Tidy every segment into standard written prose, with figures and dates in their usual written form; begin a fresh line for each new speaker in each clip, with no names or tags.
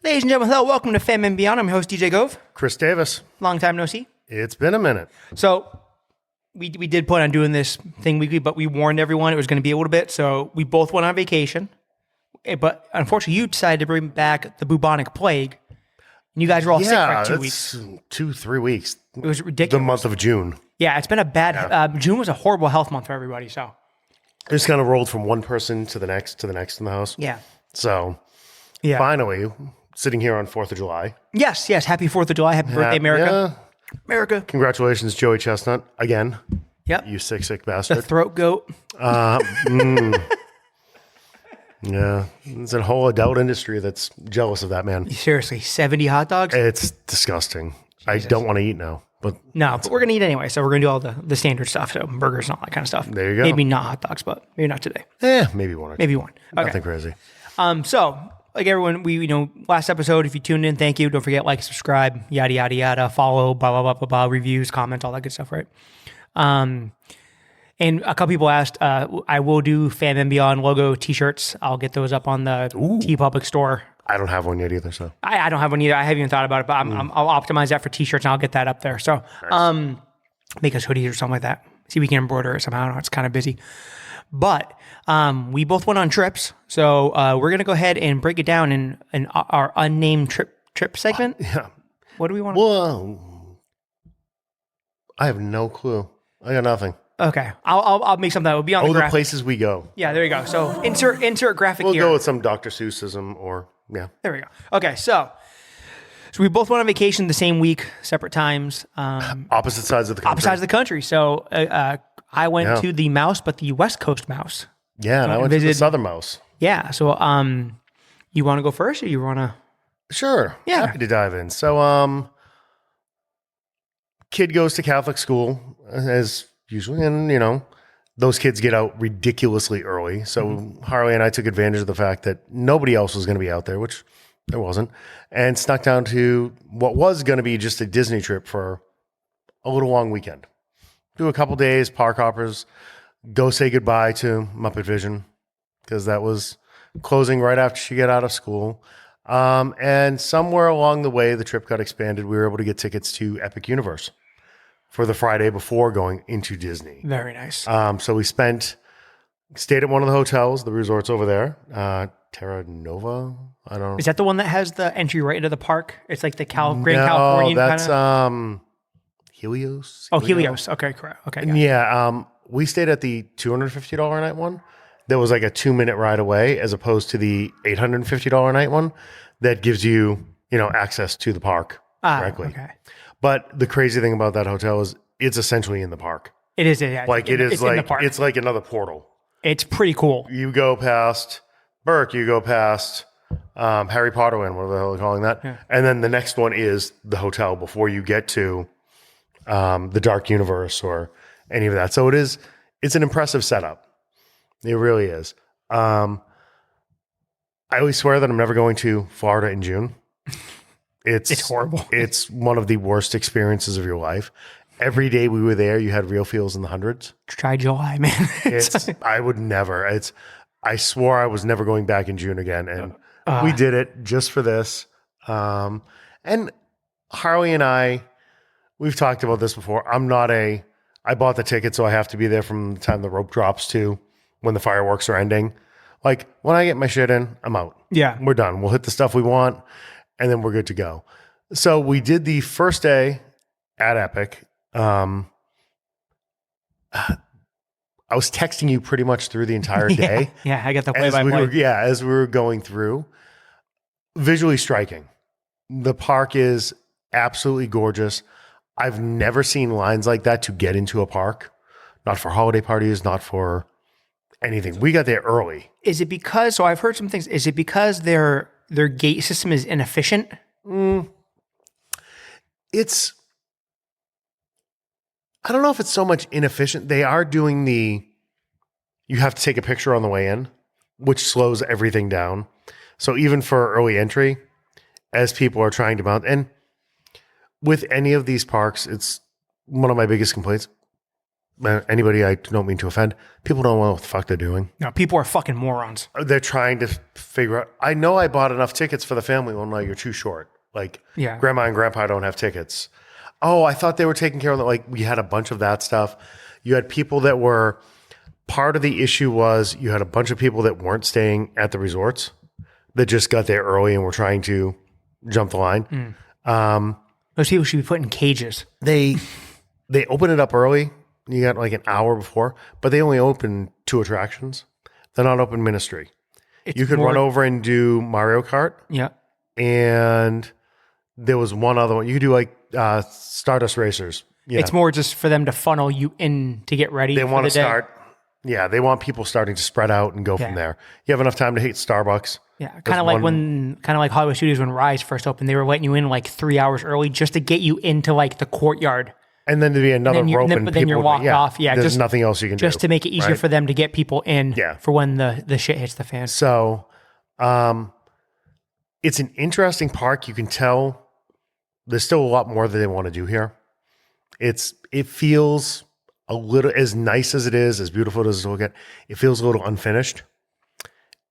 Ladies and gentlemen, hello. Welcome to FANMEN Beyond. I'm your host, DJ Gove.
Chris Davis.
Long time no see.
It's been a minute.
So we did plan on doing this thing weekly, but we warned everyone it was going to be a little bit. So we both went on vacation. But unfortunately, you decided to bring back the bubonic plague. And you guys were all sick for like 2 weeks.
2-3 weeks.
It was ridiculous.
The month of June.
Yeah, it's been a bad... June was a horrible health month for everybody, so...
It just kind of rolled from one person to the next in the house.
Yeah.
So,
yeah.
Finally, sitting here on 4th of July.
Yes. Happy 4th of July. Happy birthday, America.
Yeah.
America.
Congratulations, Joey Chestnut. Again.
Yep.
You sick
The
bastard.
throat goat.
Yeah. It's a whole adult industry that's jealous of that man.
Seriously, 70 hot dogs?
It's disgusting. Jesus. I don't want to eat now. But
we're going to eat anyway. So we're going to do all the standard stuff. So burgers and all that kind of stuff.
There you go.
Maybe not hot dogs, but maybe not today.
Maybe one or two.
Maybe one. Okay.
Nothing crazy.
So like everyone, last episode, if you tuned in, thank you. Don't forget, like, subscribe, yada, yada, yada, follow, blah, blah, blah, blah, blah, reviews, comments, all that good stuff, right? And a couple people asked, I will do FANMEN Beyond logo t-shirts. I'll get those up on the TeePublic store.
I don't have one yet either, so.
I don't have one either. I haven't even thought about it, but I'll optimize that for t-shirts and I'll get that up there. So,
nice.
Make us hoodies or something like that. See if we can embroider it somehow. I know it's kind of busy. But we both went on trips. So we're going to go ahead and break it down in our unnamed trip segment.
Yeah.
What do we want to
Well, I have no clue. I got nothing.
Okay. I'll make something that will be on the graphic.
The places we go.
Yeah, there you go. So insert graphic here.
We'll go with some Dr. Seussism or, yeah.
There we go. Okay, so we both went on vacation the same week, separate times.
Opposite sides of the country.
Opposite sides of the country. So I went to the Mouse, but the West Coast Mouse.
Yeah, and I went to the Southern Mouse.
Yeah, so you want to go first or you want to?
Sure.
Yeah.
Happy to dive in. So kid goes to Catholic school as usually, and those kids get out ridiculously early. So Harley and I took advantage of the fact that nobody else was going to be out there, which there wasn't, and snuck down to what was going to be just a Disney trip for a little long weekend. Do a couple days, park hoppers, go say goodbye to Muppet Vision because that was closing right after she got out of school. And somewhere along the way, the trip got expanded. We were able to get tickets to Epic Universe for the Friday before going into Disney.
Very nice.
So we stayed at one of the hotels, the resorts over there, Terra Nova. I don't know.
Is that the one that has the entry right into the park? It's like the Grand Californian kind of?
That's Helios.
Oh, Helios. Okay, correct. Okay.
Yeah. We stayed at the $250 a night one. That was like a 2-minute ride away, as opposed to the $850 a night one that gives you, access to the park directly.
Okay.
But the crazy thing about that hotel is it's essentially in the park.
It is. Yeah.
It's
in the park.
It's like another portal.
It's pretty cool.
You go past Burke, you go past Harry Potter Land, whatever the hell they're calling that. Yeah. And then the next one is the hotel before you get to the Dark Universe or any of that. So it's an impressive setup. It really is. I always swear that I'm never going to Florida in June. It's
horrible.
It's one of the worst experiences of your life. Every day we were there, you had real feels in the hundreds.
Try July, man.
I would never. I swore I was never going back in June again, and we did it just for this. And Harley and I, we've talked about this before. I bought the ticket, so I have to be there from the time the rope drops to when the fireworks are ending. Like, when I get my shit in, I'm out.
Yeah.
We're done. We'll hit the stuff we want, and then we're good to go. So we did the first day at Epic. I was texting you pretty much through the entire day.
Yeah, I got the play-by-play.
As we were going through. Visually striking. The park is absolutely gorgeous. I've never seen lines like that to get into a park. Not for holiday parties, not for anything. We got there early.
Is it because, so I've heard some things, is it because their gate system is inefficient?
I don't know if it's so much inefficient. They are doing you have to take a picture on the way in, which slows everything down. So even for early entry, as people are trying to mount, and with any of these parks, it's one of my biggest complaints. anybody I don't mean to offend, people don't know what the fuck they're doing.
No, people are fucking morons.
They're trying to figure out. I know I bought enough tickets for the family. Well, no, you're too short. Like,
Yeah.
grandma and grandpa don't have tickets. Oh, I thought they were taking care of that. Like, we had a bunch of that stuff. You had people that were, part of the issue was you had a bunch of people that weren't staying at the resorts that just got there early and were trying to jump the line.
Those people should be put in cages.
They open it up early. You got like an hour before, but they only open 2 attractions. They're not open ministry. You could run over and do Mario Kart.
Yeah.
And there was one other one. You could do like Stardust Racers. Yeah.
It's more just for them to funnel you in to get ready.
They
for
want
the
to
day.
start. Yeah, they want people starting to spread out and go from there. You have enough time to hit Starbucks.
Yeah, kind of like Hollywood Studios when Rise first opened. They were letting you in like 3 hours early just to get you into like the courtyard.
And then there'd be another rope,
but then you're locked off. Yeah,
there's
just
nothing else you can do.
Just to make it easier for them to get people in for when the shit hits the fan.
So, it's an interesting park. You can tell there's still a lot more that they want to do here. It feels a little, as nice as it is, as beautiful as it look at, it feels a little unfinished.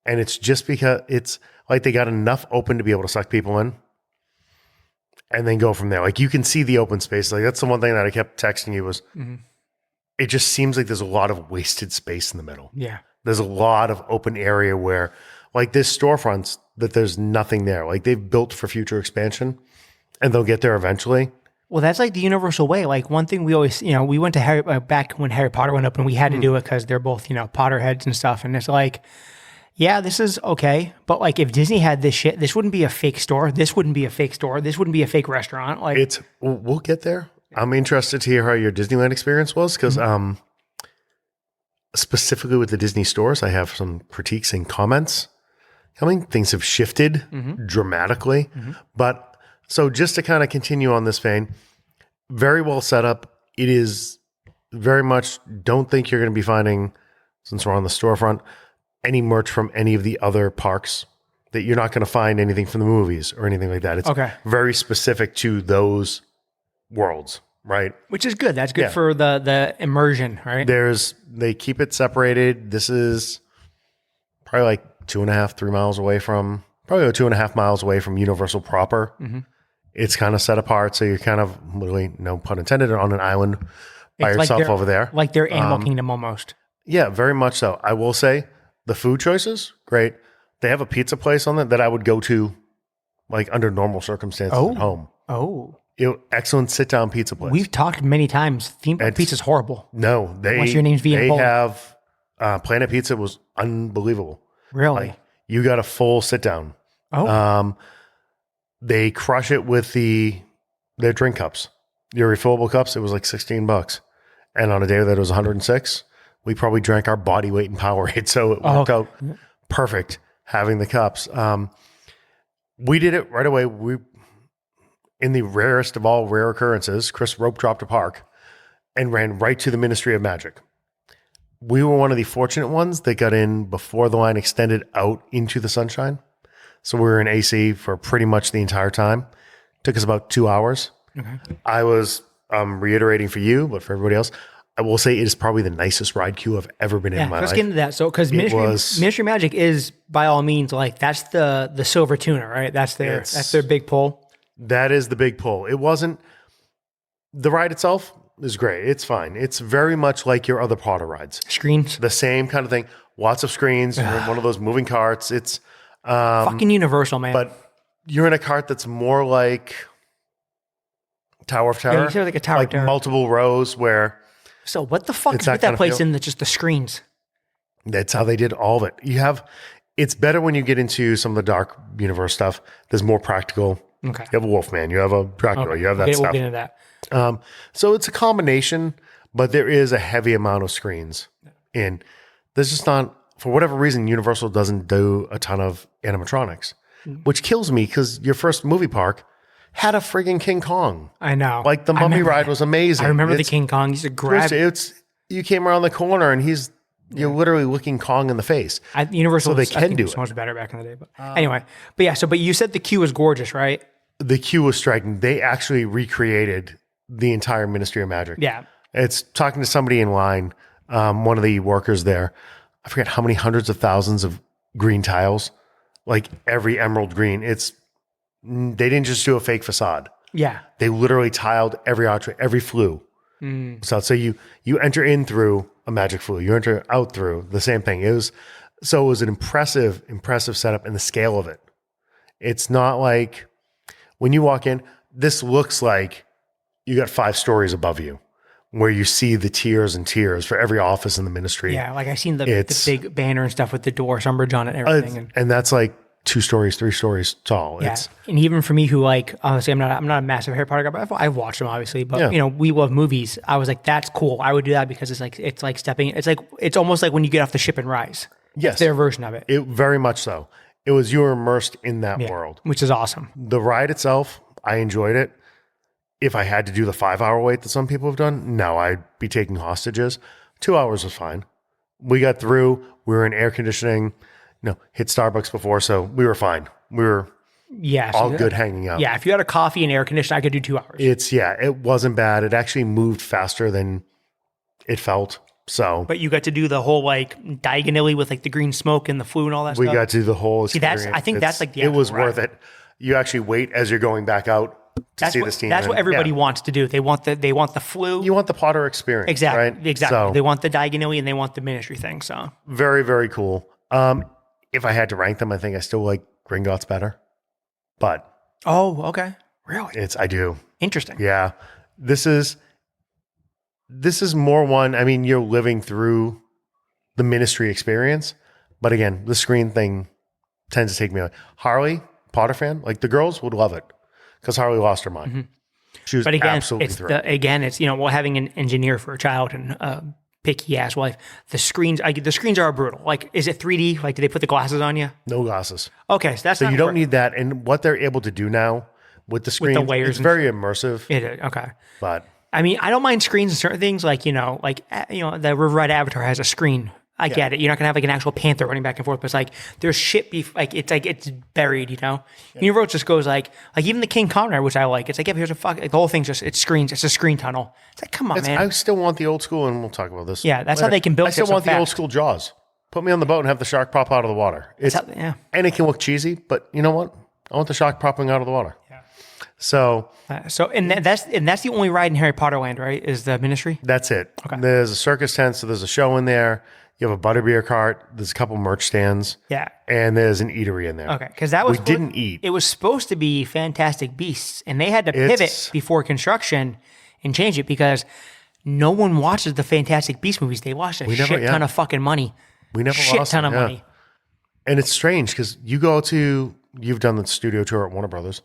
And it's just because it's like they got enough open to be able to suck people in and then go from there. Like you can see the open space. Like that's the one thing that I kept texting you was it just seems like there's a lot of wasted space in the middle.
Yeah.
There's a lot of open area where like there's storefronts that there's nothing there. Like they've built for future expansion and they'll get there eventually.
Well, that's like the universal way. Like one thing we always, we went to back when Harry Potter went up and we had to do it because they're both, Potterheads and stuff. And it's like, yeah, this is okay. But like if Disney had this shit, this wouldn't be a fake store. This wouldn't be a fake store. This wouldn't be a fake restaurant. Like
we'll get there. I'm interested to hear how your Disneyland experience was because specifically with the Disney stores, I have some critiques and comments coming. Things have shifted dramatically. But so just to kind of continue on this vein, very well set up. It is very much, don't think you're going to be finding, since we're on the storefront, any merch from any of the other parks, that you're not going to find anything from the movies or anything like that. It's very specific to those worlds, right?
Which is good. That's good for the immersion, right?
They keep it separated. This is probably like 2.5 miles away from Universal proper. It's kind of set apart. So you're kind of literally, no pun intended, on an island by yourself over there.
Like their Animal Kingdom almost.
Yeah, very much so. I will say the food choices, great. They have a pizza place on that I would go to like under normal circumstances at home. Excellent sit-down pizza place.
We've talked many times. Theme park pizza's horrible.
No,
Unless your name's
they
Bowling.
have Planet Pizza was unbelievable.
Really?
Like, you got a full sit-down. They crush it with their drink cups. Your refillable cups, it was like $16. And on a day that it was 106, we probably drank our body weight in Powerade. So it worked out perfect having the cups. We did it right away. In the rarest of all rare occurrences, Chris rope dropped a park and ran right to the Ministry of Magic. We were one of the fortunate ones that got in before the line extended out into the sunshine. So we were in AC for pretty much the entire time. Took us about 2 hours. I was reiterating for you, but for everybody else, I will say it is probably the nicest ride queue I've ever been in my
let's
life.
get into that. So, because Ministry of Magic is by all means like that's the silver tuna, right? That's their big pull.
That is the big pull. It wasn't the ride itself is great. It's fine. It's very much like your other Potter rides.
Screens,
the same kind of thing. Lots of screens. You're in one of those moving carts. It's
fucking Universal, man.
But you're in a cart that's more like Tower of Terror.
Yeah, you said like a Tower of Terror.
Multiple rows where.
So what the fuck is with that place in just the screens?
That's how they did all of it. It's better when you get into some of the dark universe stuff. There's more practical.
Okay.
You have a Wolfman. You have a Dracula. You have that stuff.
We'll get into that.
So it's a combination, but there is a heavy amount of screens. And there's just not, for whatever reason, Universal doesn't do a ton of animatronics, which kills me because your first movie park had a friggin' King Kong.
I know.
Like the Mummy ride was amazing.
I remember the King Kong. He's a grab.
You came around the corner and you're literally looking Kong in the face.
Universal,
so they can do it.
So much better back in the day. But anyway, but you said the queue was gorgeous, right?
The queue was striking. They actually recreated the entire Ministry of Magic.
Yeah.
It's talking to somebody in line, one of the workers there. I forget how many hundreds of thousands of green tiles, like every emerald green. They didn't just do a fake facade.
Yeah.
They literally tiled every archway, every flue. So you enter in through a magic flue, you enter out through the same thing. It was an impressive setup, and the scale of it. It's not like when you walk in, this looks like you got 5 stories above you, where you see the tiers and tiers for every office in the ministry.
Yeah, like I seen the big banner and stuff with the Dwarfs Umbridge on it and everything.
And that's like 2 stories, 3 stories tall.
Yeah, and even for me, who like obviously I'm not a massive Harry Potter guy, but I've watched them obviously. But we love movies. I was like, that's cool. I would do that because it's like stepping. It's almost like when you get off the ship and rise.
Yes,
it's their version of it.
It very much so. It was you were immersed in that world,
which is awesome.
The ride itself, I enjoyed it. If I had to do the 5-hour wait that some people have done, no, I'd be taking hostages. 2 hours was fine. We got through. We were in air conditioning. Hit Starbucks before, so we were fine. We were all good hanging out.
Yeah, if you had a coffee and air conditioning, I could do 2 hours.
It wasn't bad. It actually moved faster than it felt. So,
but you got to do the whole like diagonally with like the green smoke and the flue and all that stuff.
We got to do the whole experience.
See, I think that's like the
it was
ride.
worth it. You actually wait as you're going back out to see this team.
That's what everybody wants to do. They want the flue.
You want the Potter experience.
Exactly.
Right?
Exactly.
So,
they want the diagonally and they want the ministry thing. So
very, very cool. If I had to rank them, I think I still like Gringotts better. But
okay. Really?
I do.
Interesting.
Yeah. This is more one. I mean, you're living through the ministry experience, but again, the screen thing tends to take me away. Harley, Potter fan, like the girls would love it because Harley lost her mind.
Mm-hmm.
She was absolutely thrilled.
It's having an engineer for a child and picky ass wife. The screens are brutal. Like, is it 3D? Like, do they put the glasses on you?
No glasses.
Okay, so that's
so you don't need that. And what they're able to do now with the screen,
with the layers,
it's very immersive.
It is okay,
but
I mean, I don't mind screens and certain things. Like the River Ride Avatar has a screen. I get it. You're not gonna have like an actual panther running back and forth, but it's like there's shit. It's buried. Universal just goes like even the King Conrad, which I like. It's like here's a fuck. Like, the whole thing's it's screens. It's a screen tunnel. It's like come on, man.
I still want the old school, and we'll talk about this.
Yeah, that's later. How they can build.
I still want the old school Jaws. Put me on the boat and have the shark pop out of the water. And it can look cheesy, but you know what? I want the shark popping out of the water. Yeah. So
that's the only ride in Harry Potter Land, right? Is the ministry?
That's it.
Okay.
There's a circus tent, so there's a show in there. You have a butterbeer cart. There's a couple merch stands.
Yeah.
And there's an eatery in there.
Okay. Because we
didn't eat.
It was supposed to be Fantastic Beasts, and they had to pivot before construction and change it because no one watches the Fantastic Beast movies. They watch a ton of fucking money.
We never
shit
lost
ton of money.
And it's strange because you've done the studio tour at Warner Brothers.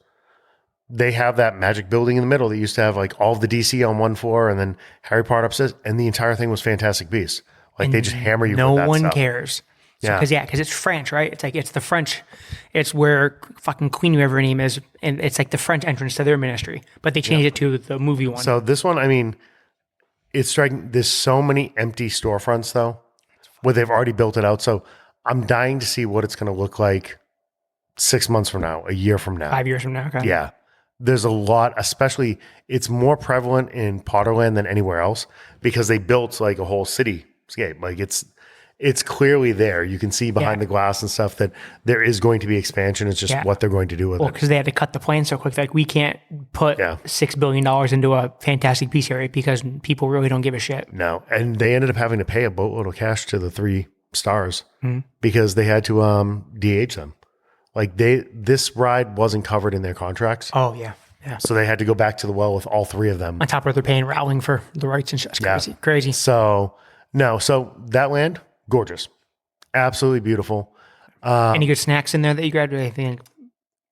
They have that magic building in the middle that used to have like all of the DC on one floor and then Harry Potter upstairs, and the entire thing was Fantastic Beasts. Like and they just hammer you.
No
with that
one
stuff.
Cares. Because it's French, right? It's the French. It's where fucking Queen, whoever her name is, and it's like the French entrance to their ministry. But they changed it to the movie one.
So this one, I mean, it's striking. There's so many empty storefronts though, where they've already built it out. So I'm dying to see what it's going to look like 6 months from now, a year from now,
5 years from now. Okay.
Yeah. There's a lot, especially it's more prevalent in Potterland than anywhere else because they built like a whole cityscape. Like it's clearly there. You can see behind the glass and stuff that there is going to be expansion. It's just what they're going to do with it.
Because they had to cut the plan so quick. Like we can't put $6 billion into a Fantastic Beast area because people really don't give a shit.
No. And they ended up having to pay a boatload of cash to the 3 stars because they had to DH them. Like this ride wasn't covered in their contracts.
Oh yeah. Yeah.
So they had to go back to the well with all 3 of them.
On top of they're paying Rowling for the rights and shit. It's crazy.
So that land, gorgeous. Absolutely beautiful.
Any good snacks in there that you grabbed or anything?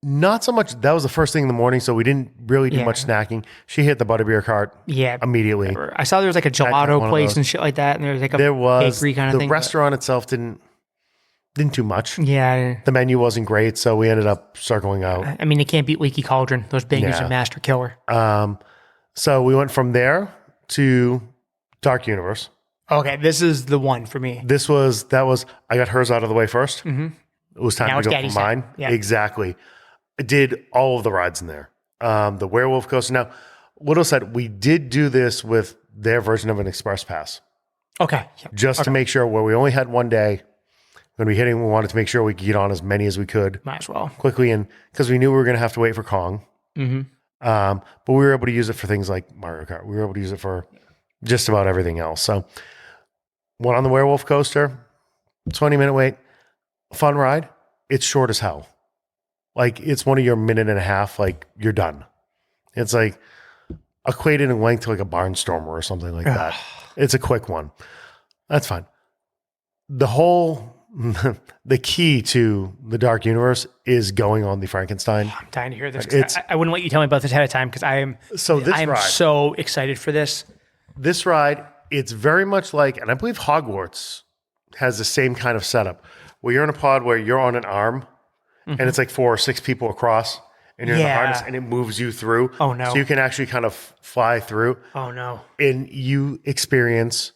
Not so much. That was the first thing in the morning, so we didn't really do much snacking. She hit the butterbeer cart immediately.
Whatever. I saw there was like a gelato place and shit like that, and there was like a bakery kind of thing.
The restaurant itself didn't do much.
Yeah.
The menu wasn't great, so we ended up circling out.
I mean, it can't beat Leaky Cauldron. Those bangers are master killer.
So we went from there to Dark Universe.
Okay, this is the one for me.
I got hers out of the way first. Mm-hmm. It was time to go for mine.
Yeah.
Exactly. I did all of the rides in there. The werewolf coaster. Now, Little said we did do this with their version of an express pass.
Okay. Yep.
Just to make sure where we only had one day when we hit it, we wanted to make sure we could get on as many as we could
Might as well.
quickly. And because we knew we were going to have to wait for Kong.
Mm-hmm.
But we were able to use it for things like Mario Kart. We were able to use it for just about everything else. So went on the werewolf coaster, 20-minute wait, fun ride. It's short as hell. Like it's one of your minute and a half, like you're done. It's like equated in length to like a barnstormer or something like that. It's a quick one. That's fine. The key to the Dark Universe is going on the Frankenstein.
I'm dying to hear this. I wouldn't let you tell me about this ahead of time because I am so excited for this.
This ride, it's very much like, and I believe Hogwarts has the same kind of setup where you're in a pod where you're on an arm and it's like 4 or 6 people across and you're in the harness and it moves you through.
Oh no.
So you can actually kind of fly through.
Oh no.
And you experience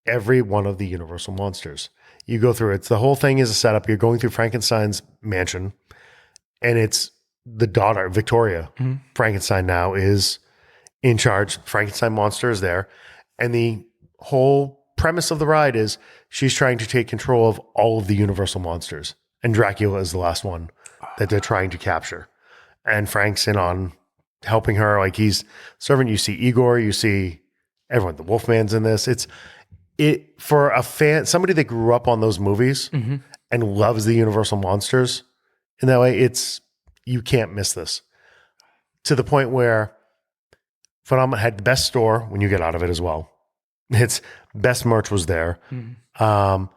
every one of the Universal monsters. You go through it. The whole thing is a setup. You're going through Frankenstein's mansion and it's the daughter, Victoria. Frankenstein now is in charge. Frankenstein monster is there. And the whole premise of the ride is she's trying to take control of all of the Universal monsters. And Dracula is the last one that they're trying to capture. And Frank's in on helping her. Like he's serving. You see Igor, you see everyone. The Wolfman's in this. It for a fan, somebody that grew up on those movies and loves the Universal monsters in that way, you can't miss this. To the point where Phenomenal had the best store when you get out of it as well. Its best merch was there. The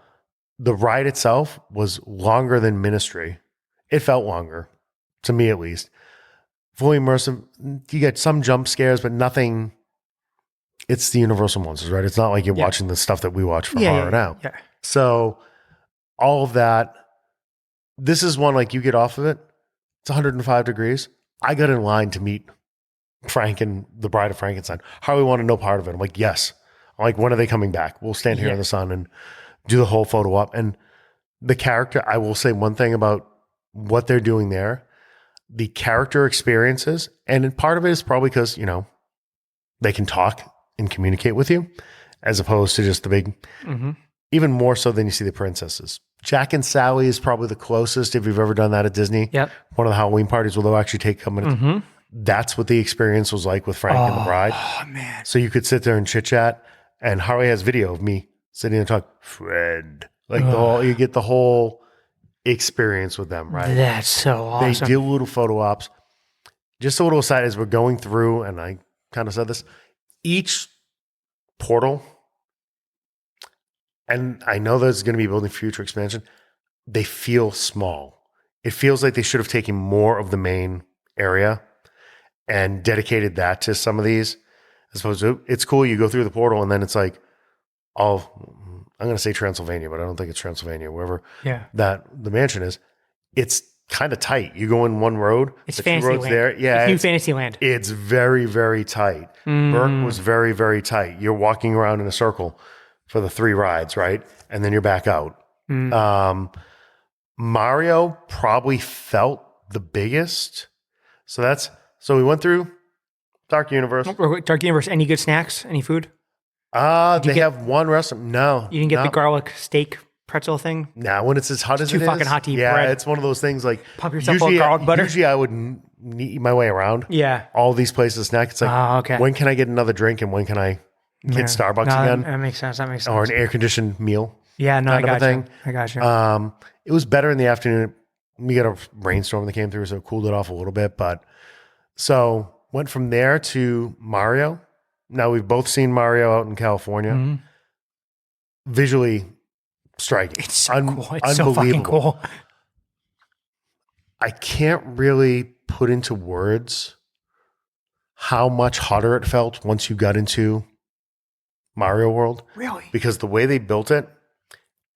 ride itself was longer than Ministry. It felt longer, to me at least. Fully immersive. You get some jump scares, but nothing. It's the Universal monsters, right? It's not like you're watching the stuff that we watch for horror now.
Yeah.
So all of that. This is one like you get off of it. It's 105 degrees. I got in line to meet Frank and the Bride of Frankenstein. Harley wanted no part of it. I'm like, yes. I'm like, when are they coming back? We'll stand here in the sun and do the whole photo op. And the character, I will say one thing about what they're doing there. The character experiences, and part of it is probably because, they can talk and communicate with you as opposed to just the big, even more so than you see the princesses. Jack and Sally is probably the closest if you've ever done that at Disney.
Yep.
One of the Halloween parties where they'll actually take a minute. That's what the experience was like with Frank and the Bride.
Oh, man.
So you could sit there and chit chat, and Harley has video of me sitting and talk, Fred. Like you get the whole experience with them, right?
That's so awesome.
They do little photo ops. Just a little aside as we're going through, and I kind of said this, each portal, and I know there's going to be building future expansion, they feel small. It feels like they should have taken more of the main area and dedicated that to some of these. As opposed to, it's cool, you go through the portal and then it's like, I'm going to say Transylvania, but I don't think it's Transylvania, wherever that the mansion is. It's kind of tight. You go in one road.
It's Fantasyland.
There. Yeah,
it's New Fantasyland.
It's very, very tight. Burke was very, very tight. You're walking around in a circle for the 3 rides, right? And then you're back out. Mario probably felt the biggest. So we went through Dark Universe.
Dark Universe. Any good snacks? Any food?
They have one restaurant. No.
You didn't get the garlic steak pretzel thing?
No, when it's as hot as it is.
Too fucking hot to eat
bread.
bread.
It's one of those things like
pop yourself full of garlic butter.
Usually I would eat my way around.
Yeah.
All these places snack. It's like, when can I get another drink and when can I hit Starbucks again?
That makes sense.
Or an air conditioned meal.
Yeah, no, I got
you.
I got you.
It was better in the afternoon. We got a rainstorm that came through, so it cooled it off a little bit. But so went from there to Mario. Now we've both seen Mario out in California. Visually striking.
It's so cool. It's so fucking cool.
I can't really put into words how much hotter it felt once you got into Mario World.
Really?
Because the way they built it,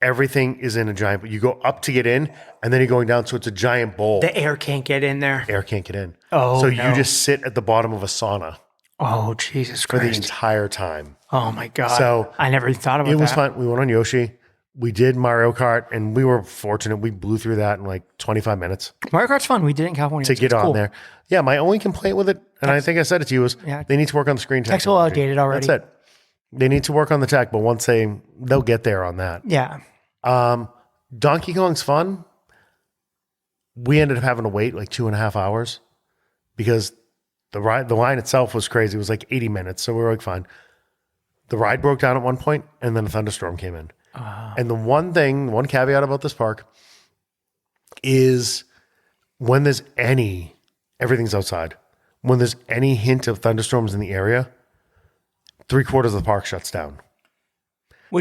everything is in a giant, you go up to get in and then you're going down. So it's a giant bowl.
The air can't get in there.
Air can't get in.
Oh,
so you just sit at the bottom of a sauna.
Oh, Jesus
for
Christ.
the entire time.
Oh my God.
So
I never thought about that.
It was fun. We went on Yoshi. We did Mario Kart and we were fortunate. We blew through that in like 25 minutes.
Mario Kart's fun. We did it in California.
To get on there. Yeah. My only complaint with it, and I think I said it to you, was they need to work on the screen technology.
Tech's a little outdated already.
That's it. They need to work on the tech, but once they'll get there on that.
Yeah.
Donkey Kong's fun. We ended up having to wait like 2.5 hours because the line itself was crazy. It was like 80 minutes. So we were like, fine. The ride broke down at one point and then a thunderstorm came in. And the one caveat about this park is when there's everything's outside. When there's any hint of thunderstorms in the area, 3/4 of the park shuts down.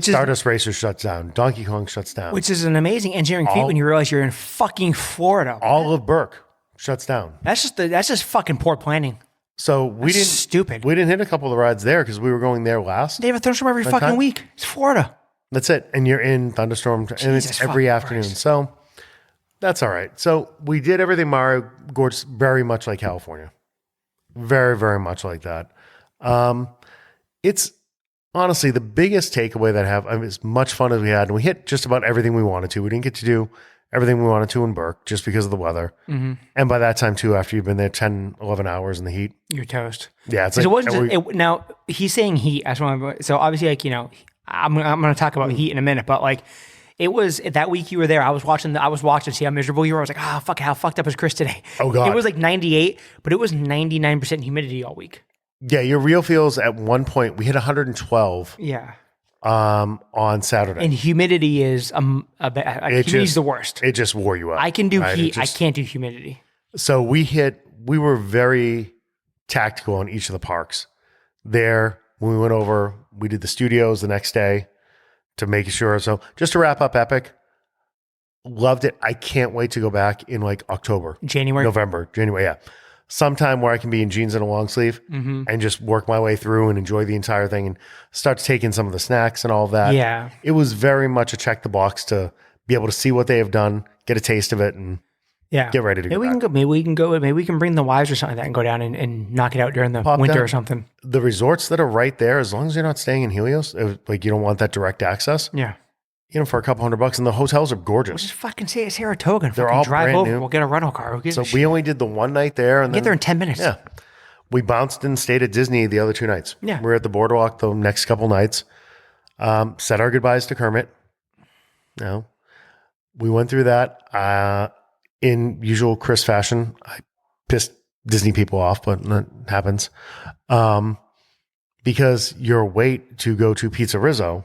Stardust Racer shuts down. Donkey Kong shuts down.
Which is an amazing engineering feat when you realize you're in fucking Florida.
All of Burke shuts down.
That's just fucking poor planning.
So
Stupid.
We didn't hit a couple of the rides there because we were going there last.
They have a thunderstorm every fucking week. It's Florida.
That's it. And you're in thunderstorm and it's every afternoon. Christ. So that's all right. So we did everything Mario Gorge very much like California. Very, very much like that. It's honestly the biggest takeaway that I have. As much fun as we had, and we hit just about everything we wanted to. We didn't get to do everything we wanted to in Burke just because of the weather. Mm-hmm. And by that time too, after you've been there 10, 11 hours in the heat,
you're toast.
Yeah. It's
like, it wasn't now he's saying heat. So obviously I'm going to talk about heat in a minute, but like it was that week you were there. I was watching see how miserable you were. I was like, fuck, how fucked up is Chris today?
Oh God.
It was like 98, but it was 99% humidity all week.
Yeah. Your real feels at one point, we hit 112.
Yeah.
On Saturday.
And humidity is humidity's the worst.
It just wore you out.
I can do heat. I can't do humidity.
So we were very tactical on each of the parks. There, when we went over, we did the studios the next day to make sure. So just to wrap up Epic, loved it. I can't wait to go back in like November, January. Yeah. Sometime where I can be in jeans and a long sleeve and just work my way through and enjoy the entire thing and start to take in some of the snacks and all of that.
Yeah.
It was very much a check the box to be able to see what they have done, get a taste of it, and get ready to go.
Maybe we can bring the wives or something like that and go down and knock it out during the winter or something.
The resorts that are right there, as long as you're not staying in Helios, like you don't want that direct access.
Yeah.
For a couple $100, and the hotels are gorgeous.
We'll just fucking say it's Saratoga.
They're all
drive
brand
over.
new.
We'll get a rental car.
So we only did the one night there, and
get there in 10 minutes.
Yeah, we bounced and stayed at Disney the other 2 nights.
Yeah,
we were at the boardwalk the next couple nights. Said our goodbyes to Kermit. We went through that in usual Chris fashion. I pissed Disney people off, but that happens. Because your wait to go to Pizza Rizzo,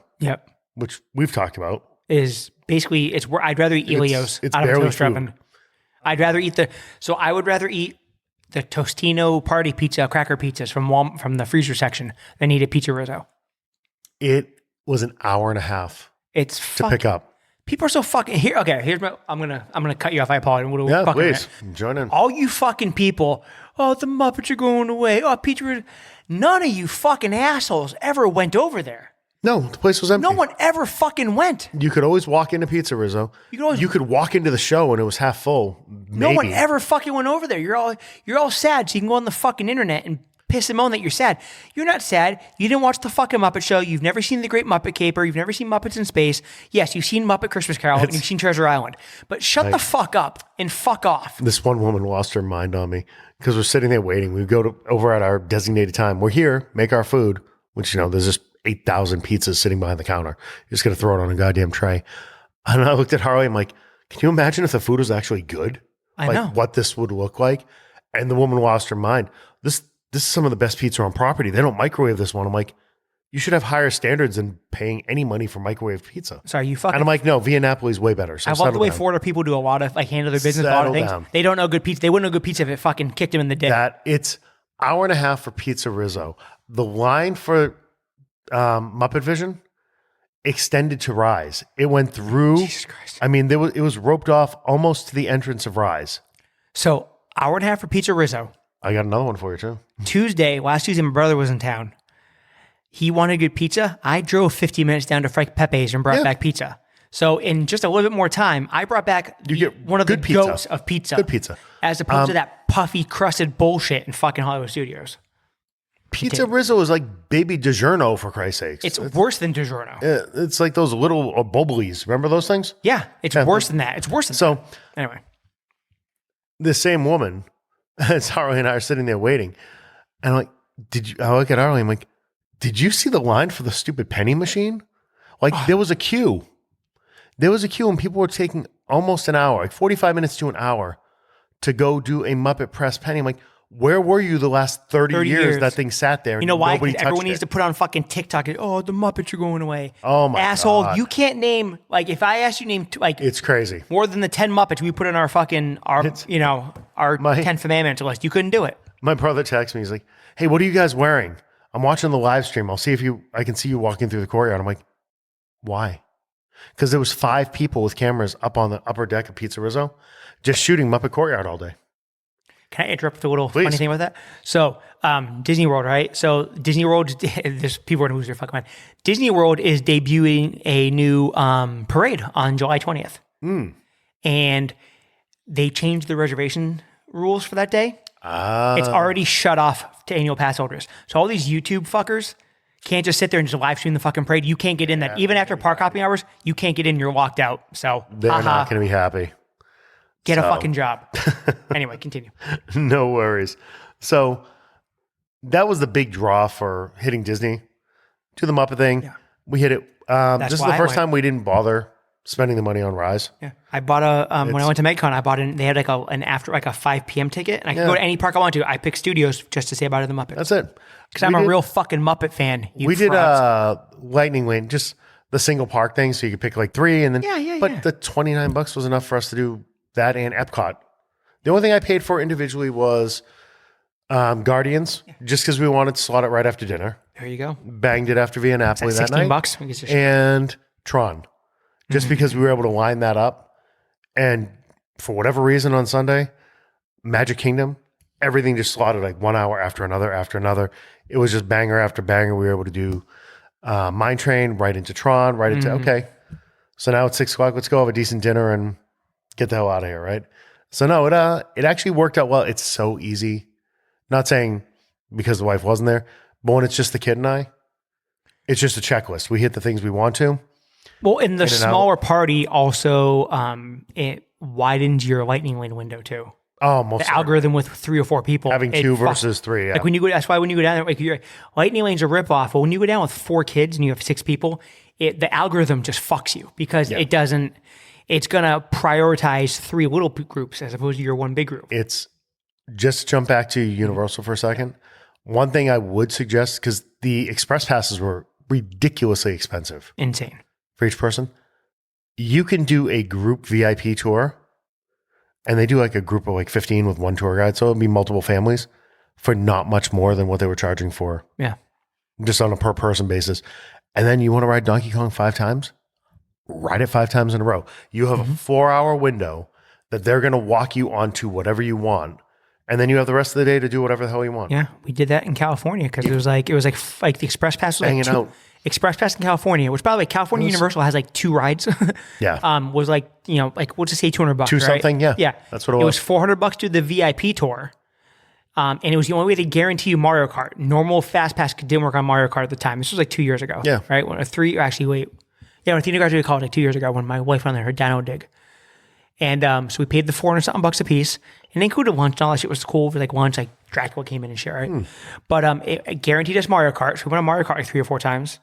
which we've talked about,
is basically it's where I'd rather eat Ilios
out of toast
oven. I would rather eat the Tostino party pizza, cracker pizzas from the freezer section than eat a Pizza Rizzo.
It was an hour and a half. To pick up.
People are so fucking here. Okay, I'm gonna cut you off. I apologize.
Yeah, please join in.
All you fucking people. Oh, the Muppets are going away. Oh, Pizza Rizzo. None of you fucking assholes ever went over there.
No, the place was empty.
No one ever fucking went.
You could always walk into Pizza Rizzo. You could walk into the show and it was half full. Maybe.
No one ever fucking went over there. You're all sad, so you can go on the fucking internet and piss and moan that you're sad. You're not sad. You didn't watch the fucking Muppet Show. You've never seen The Great Muppet Caper. You've never seen Muppets in Space. Yes, you've seen Muppet Christmas Carol and you've seen Treasure Island. But shut the fuck up and fuck off.
This one woman lost her mind on me because we're sitting there waiting. We go over at our designated time. We're here, make our food, which, there's just 8,000 pizzas sitting behind the counter. You're just going to throw it on a goddamn tray. And I looked at Harley. I'm like, can you imagine if the food was actually good?
I know.
What this would look like. And the woman lost her mind. This is some of the best pizza on property. They don't microwave this one. I'm like, you should have higher standards than paying any money for microwave pizza.
Sorry, you fucking...
And I'm like, no, Via Napoli's way better. So
I love the way Florida people do a lot of, handle their business, a lot of things. Down. They don't know good pizza. They wouldn't know good pizza if it fucking kicked them in the dick.
It's hour and a half for Pizza Rizzo. The line for Muppet Vision extended to Rise. It went through.
Jesus Christ.
I mean, it was roped off almost to the entrance of Rise.
So hour and a half for Pizza Rizzo.
I got another one for you too.
Last Tuesday, my brother was in town. He wanted good pizza. I drove 50 minutes down to Frank Pepe's and brought back pizza. So in just a little bit more time, I brought back one of the goats of pizza.
Good pizza.
As opposed to that puffy, crusted bullshit in fucking Hollywood Studios.
Pizza Rizzo is like baby DiGiorno, for Christ's sakes.
It's worse than DiGiorno.
It's like those little bobblies. Remember those things?
Yeah, it's worse than that. It's worse than that. So anyway.
The same woman, as Harley and I are sitting there waiting, and I'm like, I look at Harley, I'm like, Did you see the line for the stupid penny machine? Like there was a queue. There was a queue and people were taking almost an hour, like 45 minutes to an hour to go do a Muppet press penny. I'm like, where were you the last 30 years that thing sat there? And
you know why?
Nobody
Everyone
touched
needs
it.
to put on fucking TikTok. Oh, the Muppets are going away.
Oh my
asshole!
God.
You can't name like if I asked you to name like
It's crazy.
more than the 10 Muppets we put in our fucking our 10 FANMEN list. You couldn't do it.
My brother texts me. He's like, "Hey, what are you guys wearing? I'm watching the live stream. I'll see if I can see you walking through the courtyard." I'm like, "Why?" Because there was 5 people with cameras up on the upper deck of Pizza Rizzo, just shooting Muppet Courtyard all day.
Can I interrupt with a little funny thing about that? So, Disney World, right? So, Disney World, there's people are going to lose their fucking mind. Disney World is debuting a new parade on July 20th. And they changed the reservation rules for that day. It's already shut off to annual pass holders. So, all these YouTube fuckers can't just sit there and just live stream the fucking parade. You can't get in that. Even after park hopping hours, you can't get in. You're locked out. So,
They're not going to be happy.
Get a fucking job. Anyway, continue.
No worries. So that was the big draw for hitting Disney. Do the Muppet thing. Yeah. We hit it. This is the first time we didn't bother spending the money on Rise.
Yeah. I bought when I went to MegCon, I bought they had like a 5 p.m. ticket and I could go to any park I want to. I picked Studios just to say about the Muppets.
That's it.
Because I'm a real fucking Muppet fan.
We did Lightning Lane, just the single park thing. So you could pick like 3 and then, but the $29 was enough for us to do that and Epcot. The only thing I paid for individually was Guardians, just because we wanted to slot it right after dinner.
There you go.
Banged it after Via Napoli that night.
$16.
And Tron, just because we were able to line that up. And for whatever reason on Sunday, Magic Kingdom, everything just slotted like 1 hour after another. It was just banger after banger. We were able to do Mine Train right into Tron, right into, okay. So now it's 6 o'clock. Let's go have a decent dinner and get the hell out of here, right? So no, it actually worked out well. It's so easy. Not saying because the wife wasn't there, but when it's just the kid and I, it's just a checklist. We hit the things we want to.
Well, in the smaller party also, it widens your lightning lane window too.
Oh, most
the algorithm with 3 or 4 people.
Having 2 versus 3, yeah.
Like when you go, that's why when you go down there, like lightning lane's a ripoff. But when you go down with 4 kids and you have 6 people, the algorithm just fucks you because it doesn't. It's going to prioritize 3 little groups as opposed to your 1 big group.
It's just jump back to Universal for a second. One thing I would suggest, because the express passes were ridiculously expensive.
Insane.
For each person. You can do a group VIP tour, and they do like a group of like 15 with 1 tour guide. So it'll be multiple families for not much more than what they were charging for.
Yeah.
Just on a per person basis. And then you want to ride Donkey Kong 5 times? Ride it 5 times in a row. You have a 4-hour window that they're going to walk you onto whatever you want. And then you have the rest of the day to do whatever the hell you want.
Yeah. We did that in California because it was like the express pass was
hanging out.
Express pass in California, which by the way, California Universal has like 2 rides.
Yeah.
Was like, like we'll just say $200.
2 something. Yeah.
Yeah.
That's what it was.
It was $400 to do the VIP tour. And it was the only way to guarantee you Mario Kart. Normal fast pass didn't work on Mario Kart at the time. This was like 2 years ago.
Yeah.
Right. When when Athena graduated college like 2 years ago when my wife went on her dyno dig. And so we paid the $400 something a piece and they included lunch and all that shit was cool for like lunch, like Dracula came in and shit, right? But it guaranteed us Mario Kart. So we went on Mario Kart like 3 or 4 times.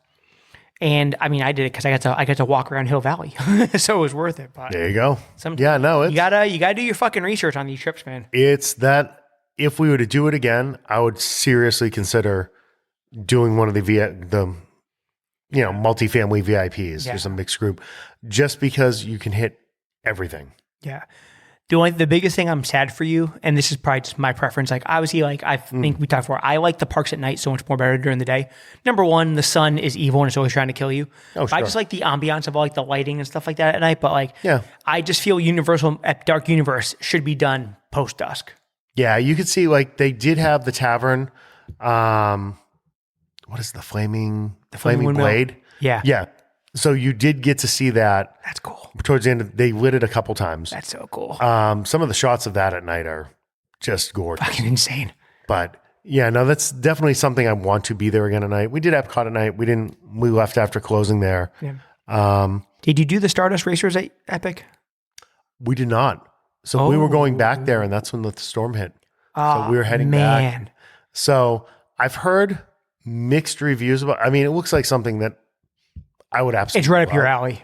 And I mean, I did it because I got to walk around Hill Valley. So it was worth it. But
there you go.
You gotta do your fucking research on these trips, man.
It's that if we were to do it again, I would seriously consider doing one of the multifamily VIPs, just a mixed group, just because you can hit everything.
Yeah. The biggest thing I'm sad for you, and this is probably just my preference, like obviously, like I think we talked before, I like the parks at night so much more better during the day. Number one, the sun is evil and it's always trying to kill you. Oh, sure. I just like the ambiance of all like the lighting and stuff like that at night, but like, I just feel Universal at Dark Universe should be done post dusk.
Yeah, you could see like they did have the tavern. What is the flaming blade?
Yeah.
Yeah. So you did get to see that.
That's cool.
Towards the end, they lit it a couple times.
That's so cool.
Some of the shots of that at night are just gorgeous.
Fucking insane.
But yeah, no, that's definitely something I want to be there again at night. We did Epcot at night. We left after closing there.
Yeah. Did you do the Stardust Racers at Epic?
We did not. So we were going back there and that's when the storm hit. So we were heading back. So I've heard mixed reviews about. I mean, it looks like something that I would absolutely.
It's right up your
love.
alley.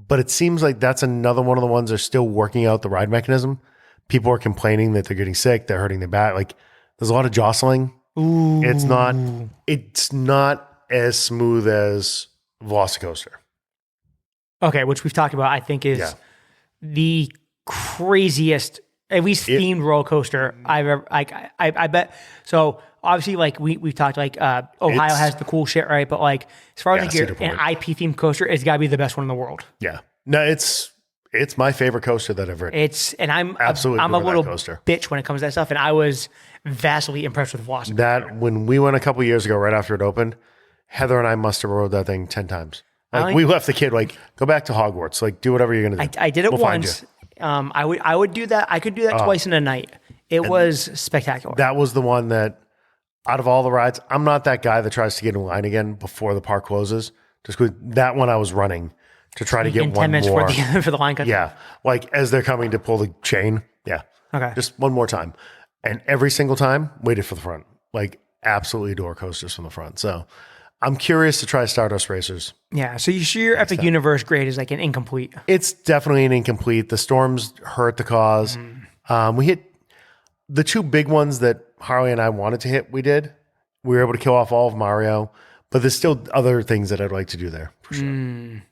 But it seems like that's another one of the ones they're still working out the ride mechanism. People are complaining that they're getting sick, they're hurting their back. Like there's a lot of jostling.
Ooh.
It's not as smooth as Velocicoaster.
Okay, which we've talked about, I think is the craziest, at least themed roller coaster I've ever, like, I bet. So obviously, like we've talked, like Ohio has the cool shit, right? But like as far as like your, an IP themed coaster, it's gotta be the best one in the world.
Yeah. No, it's my favorite coaster that I've ridden.
I'm
absolutely
I'm a little
coaster.
bitch when it comes to that stuff, and I was vastly impressed with Velocity.
That when we went a couple years ago, right after it opened, Heather and I must have rode that thing 10 times. Like we left the kid, like, go back to Hogwarts, like do whatever you're gonna do.
I did it once. I would do that. I could do that twice in a night. It was spectacular.
That was the one that, out of all the rides, I'm not that guy that tries to get in line again before the park closes. Just that one I was running to try to get in 10 minutes more
for the line cut.
Yeah, like as they're coming to pull the chain. Yeah.
Okay.
Just one more time, and every single time waited for the front. Like absolutely adore coasters from the front. So I'm curious to try Stardust Racers.
Yeah. So your Epic Universe grade is like an incomplete.
It's definitely an incomplete. The storms hurt the cause. We hit the two big ones that Harley and I wanted to hit. We did. We were able to kill off all of Mario, but there's still other things that I'd like to do there for sure.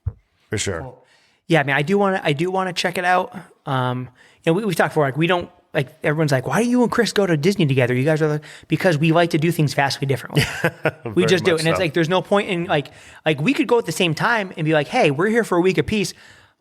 For sure.
Cool. Yeah. I mean, I do want to check it out. We've talked before, like we don't, like everyone's like, why do you and Chris go to Disney together? You guys are because we like to do things vastly differently. We just do. And it's like, there's no point in like we could go at the same time and be like, hey, we're here for a week apiece.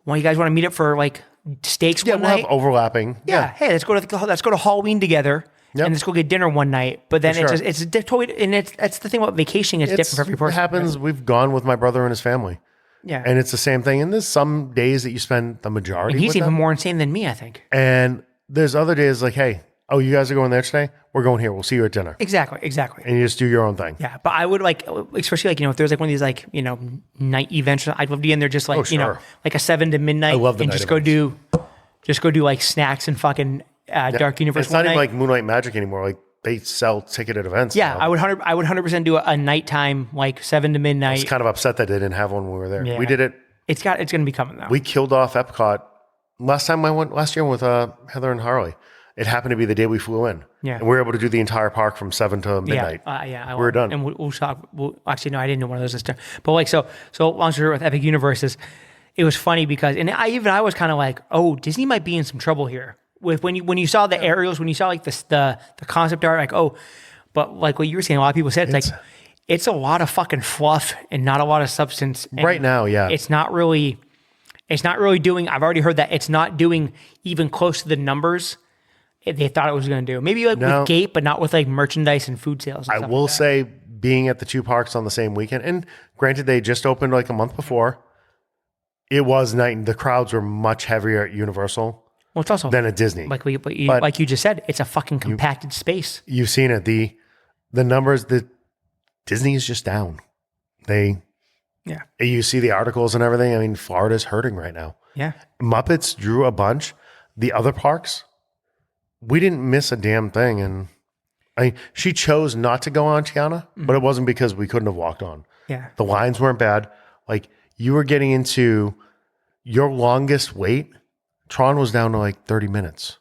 Well, you guys want to meet up for like steaks one night?
Have overlapping.
Yeah. Hey, let's go to Halloween together. Yep. And let's go get dinner one night. But then it's totally, and that's the thing about vacationing. It's different for every person.
It happens. Right? We've gone with my brother and his family.
Yeah.
And it's the same thing. And there's some days that you spend the majority.
And he's
with
even
them.
more insane than me, I think.
And there's other days like, hey, oh, you guys are going there today? We're going here. We'll see you at dinner.
Exactly.
And you just do your own thing.
Yeah. But I would like, especially like, if there's like one of these like, night events, I'd love to be in there just like, like a 7 to midnight.
I love the
and
night
just go do like snacks and fucking Dark Universe.
It's not even like Moonlight Magic anymore. Like they sell ticketed events.
Yeah.
Now.
I would 100% do a nightime, like 7 to midnight.
I was kind of upset that they didn't have one when we were there.
Yeah.
We did it.
It's going to be coming though.
We killed off Epcot last year with Heather and Harley. It happened to be the day we flew in. Yeah. And we were able to do the entire park from 7 to midnight.
Yeah.
We were done.
And we'll talk. Actually, no, I didn't do one of those this time. But like, so long story with Epic Universes, it was funny because, and I was kind of like, oh, Disney might be in some trouble here. With when you saw the aerials, when you saw like the concept art, like, oh, but like what you were saying, a lot of people said, it's like, it's a lot of fucking fluff and not a lot of substance. And
right now, yeah.
It's not really doing, I've already heard that it's not doing even close to the numbers they thought it was going to do. Maybe like with Gate, but not with like merchandise and food sales. And
I will say being at the two parks on the same weekend, and granted they just opened like a month before, it was night. The crowds were much heavier at Universal
it's also
than at Disney.
Like you just said, it's a fucking compacted space.
You've seen it. The numbers that Disney is just down. You see the articles and everything. I mean, Florida's hurting right now.
Yeah.
Muppets drew a bunch. The other parks, we didn't miss a damn thing. And she chose not to go on Tiana, but it wasn't because we couldn't have walked on.
Yeah.
The lines weren't bad. Like you were getting into your longest wait. Tron was down to like 30 minutes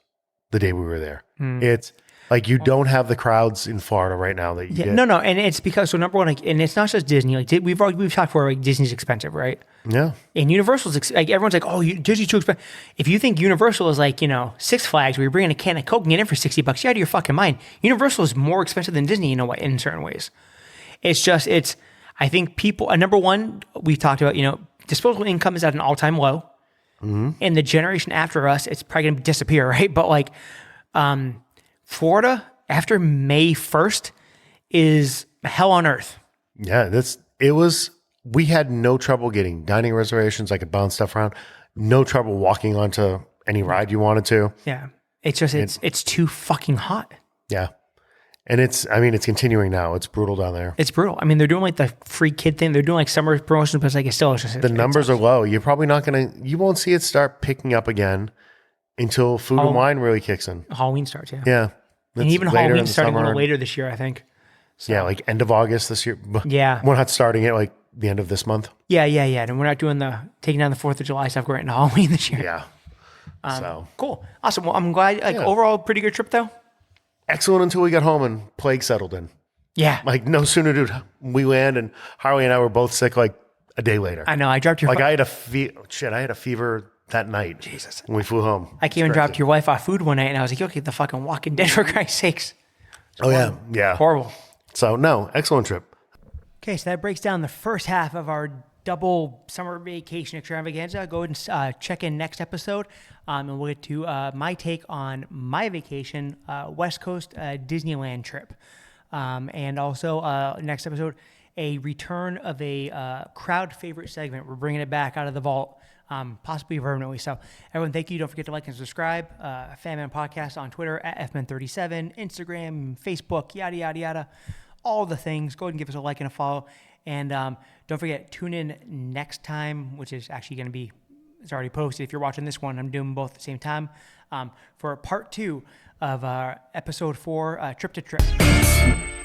the day we were there. It's like you don't have the crowds in Florida right now that you get.
No, and it's because so number one, like, and it's not just Disney. Like we've talked before, like Disney's expensive, right?
Yeah.
And Universal's like everyone's like, oh, Disney's too expensive. If you think Universal is like Six Flags, where you're bringing a can of Coke and get in for $60, you're out of your fucking mind. Universal is more expensive than Disney in certain ways. I think people. Number one, we talked about disposable income is at an all-time low. Mm-hmm. And the generation after us, it's probably going to disappear, right? But like, Florida after May 1st is hell on earth.
Yeah, we had no trouble getting dining reservations. I could bounce stuff around. No trouble walking onto any ride you wanted to.
Yeah. It's just, it's too fucking hot.
Yeah. And it's continuing now. It's brutal down there.
It's brutal. I mean, they're doing like the free kid thing. They're doing like summer promotions, but it's like, the
numbers are low. You're probably you won't see it start picking up again until Food and Wine really kicks in.
Halloween starts, yeah.
Yeah.
And even Halloween starting a little later this year, I think.
Yeah, like end of August this year.
Yeah.
We're not starting it like the end of this month.
Yeah. And we're not doing taking down the 4th of July stuff. We're into Halloween this year.
Yeah. So
Cool. Awesome. Well, I'm glad, overall, pretty good trip though.
excellent until we got home and plague settled in.
Yeah.
Like no sooner did we land and Harley and I were both sick like a day later.
I know. I dropped your
Like I had a fever that night.
Jesus.
When we flew home.
I came and dropped your wife off food one night and I was like, you'll get the fucking Walking Dead for Christ's sakes.
Oh yeah. Yeah.
Horrible.
So no, excellent trip.
Okay, so that breaks down the first half of our double summer vacation extravaganza. Go ahead and check in next episode, and we'll get to my take on my vacation, West Coast Disneyland trip. And also, next episode, a return of a crowd favorite segment. We're bringing it back out of the vault, possibly permanently. So, everyone, thank you. Don't forget to like and subscribe. FANMEN Podcast on Twitter at FMen37, Instagram, Facebook, yada, yada, yada. All the things. Go ahead and give us a like and a follow. And don't forget, tune in next time, which is actually going to be, it's already posted. If you're watching this one, I'm doing them both at the same time, for part 2 of episode 4, Trip to Trip.